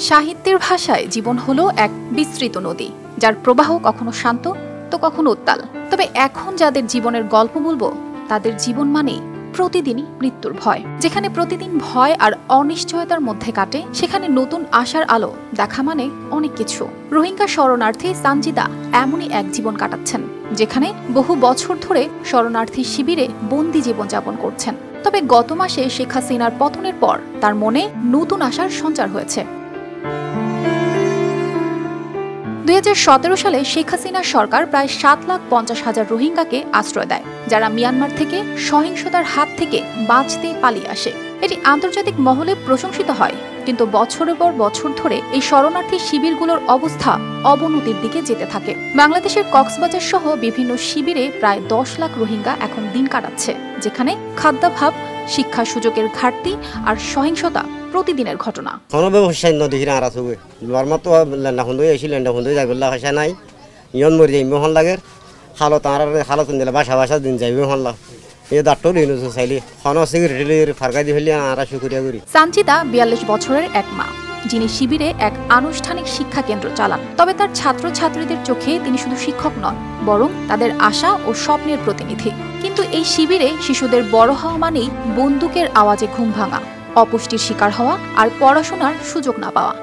সাহিত্যের ভাষায় জীবন হলো এক বিস্তৃত নদী, যার প্রবাহ কখনো শান্ত তো কখনো উত্তাল। তবে এখন যাদের জীবনের গল্প বলবো, তাদের জীবন মানেই প্রতিদিনই মৃত্যুর ভয়। যেখানে প্রতিদিন ভয় আর অনিশ্চয়তার মধ্যে কাটে, সেখানে নতুন আশার আলো দেখা মানে অনেক কিছু। রোহিঙ্গা শরণার্থী সানজিদা এমনই এক জীবন কাটাচ্ছেন, যেখানে বহু বছর ধরে শরণার্থী শিবিরে বন্দি জীবনযাপন করছেন। তবে গত মাসে শেখ হাসিনার পতনের পর তার মনে নতুন আশার সঞ্চার হয়েছে। 2017 সালে শেখ হাসিনার সরকার প্রায় 7,50,000 রোহিঙ্গাকে আশ্রয় দেয়, যারা মিয়ানমার থেকে সহিংসতার হাত থেকে বাঁচতে পালিয়ে আসে। এটি আন্তর্জাতিক মহলে প্রশংসিত হয়, কিন্তু বছরের পর বছর ধরে এই শরণার্থী শিবিরগুলোর অবস্থা অবনতির দিকে যেতে থাকে। বাংলাদেশের কক্সবাজার সহ বিভিন্ন শিবিরে প্রায় 10 লাখ রোহিঙ্গা এখন দিন কাটাচ্ছে, যেখানে খাদ্যাভাব, শিক্ষা সুযোগের ঘাটতি আর সহিংসতা প্রতিদিনের ঘটনা। সানজিদা 42 বছরের এক মা, যিনি শিবিরে এক আনুষ্ঠানিক শিক্ষা কেন্দ্র চালান। তবে তার ছাত্রছাত্রীদের চোখে তিনি শুধু শিক্ষক নন, বরং তাদের আশা ও স্বপ্নের প্রতিনিধি। কিন্তু এই শিবিরে শিশুদের বড় হওয়া মানেই বন্দুকের আওয়াজে ঘুম ভাঙা, অপুষ্টির শিকার হওয়া আর পড়াশোনার সুযোগ না পাওয়া।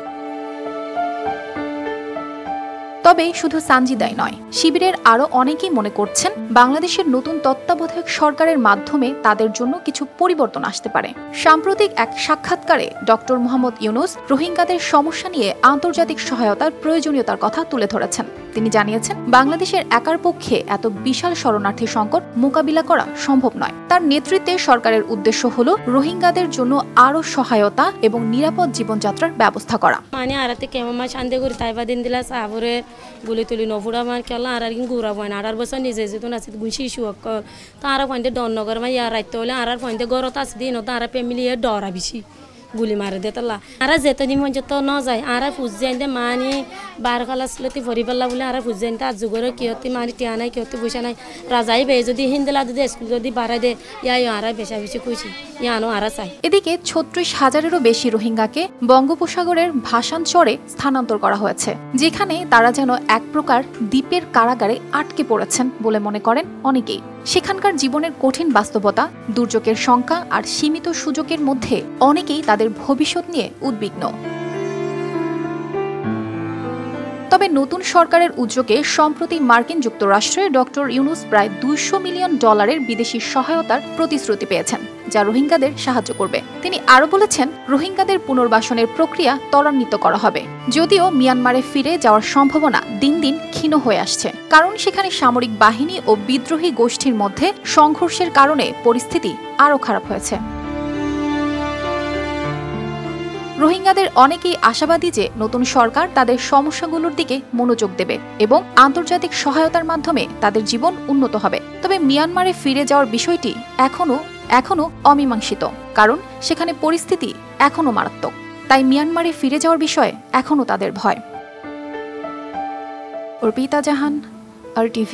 তবে শুধু সানজিদাই নয়, শিবিরের আরো অনেকেই মনে করছেন বাংলাদেশের নতুন তত্ত্বাবধায়ক সরকারের মাধ্যমে তাদের জন্য কিছু পরিবর্তন আসতে পারে। সাম্প্রতিক এক সাক্ষাৎকারে ডক্টর মোহাম্মদ ইউনুস রোহিঙ্গাদের সমস্যা নিয়ে আন্তর্জাতিক সহায়তার প্রয়োজনীয়তার কথা তুলে ধরেছেন। তিনি জানিয়েছেন, বাংলাদেশের একার পক্ষে এত বিশাল শরণার্থী সংকট মোকাবিলা করা সম্ভব নয়। তার নেতৃত্বে সরকারের উদ্দেশ্য হলো রোহিঙ্গাদের জন্য আরো সহায়তা এবং নিরাপদ জীবনযাত্রার ব্যবস্থা করা। গুলি তুলি নফুড়া মান খেলা আর গুড়া পয়েন 18 বছর নিজে যেহেতু আছে শিশু অকল তারা পয়েন্টে ডর নগর মা ইয়ার রাইতে হলে আর পয়েন্টে গরত আছে দিন তারা ফ্যামিলি ডরা বেশি গুলি মারে দে তালা আর যেতে নিমন যত ন যায় আর ফুজাইন দে মানি বার খালাসলতি ভরি পাল্লা বলে আর ফুজাইন তা যুগরে কিয়তি মানি টিয়া নাই কিয়তি পয়সা নাই রাজাই বে যদি হিন্দেলা যদি স্কুল যদি বাড়াই দে ইয়া আর বেশা বেশি কইছি ইয়ানো আর চাই। এদিকে 36,000-এরও বেশি রোহিঙ্গাকে বঙ্গোপসাগরের ভাসানচরে স্থানান্তর করা হয়েছে, যেখানে তারা যেন এক প্রকার দ্বীপের কারাগারে আটকে পড়েছেন বলে মনে করেন অনেকেই। সেখানকার জীবনের কঠিন বাস্তবতা, দুর্যোগের সংখ্যা আর সীমিত সুযোগের মধ্যে অনেকেই তাদের ভবিষ্যৎ নিয়ে উদ্বিগ্ন। তবে নতুন সরকারের উদ্যোগে সম্প্রতি মার্কিন যুক্তরাষ্ট্রে ডক্টর ইউনুস প্রায় $200 মিলিয়ন বিদেশি সহায়তার প্রতিশ্রুতি পেয়েছেন, যা রোহিঙ্গাদের সাহায্য করবে। তিনি আরও বলেছেন, রোহিঙ্গাদের পুনর্বাসনের প্রক্রিয়া ত্বরান্বিত করা হবে। যদিও মিয়ানমারে ফিরে যাওয়ার সম্ভাবনা দিন দিন ক্ষীণ হয়ে আসছে, কারণ সেখানে সামরিক বাহিনী ও বিদ্রোহী গোষ্ঠীর মধ্যে সংঘর্ষের কারণে পরিস্থিতি আরও খারাপ হয়েছে। রোহিঙ্গাদের অনেকেই আশাবাদী যে নতুন সরকার তাদের সমস্যাগুলোর দিকে মনোযোগ দেবে এবং আন্তর্জাতিক সহায়তার মাধ্যমে তাদের জীবন উন্নত হবে। তবে মিয়ানমারে ফিরে যাওয়ার বিষয়টি এখনো অমীমাংসিত, কারণ সেখানে পরিস্থিতি এখনো মারাত্মক। তাই মিয়ানমারে ফিরে যাওয়ার বিষয়ে এখনো তাদের ভয়। অর্পিতা জাহান, RTV।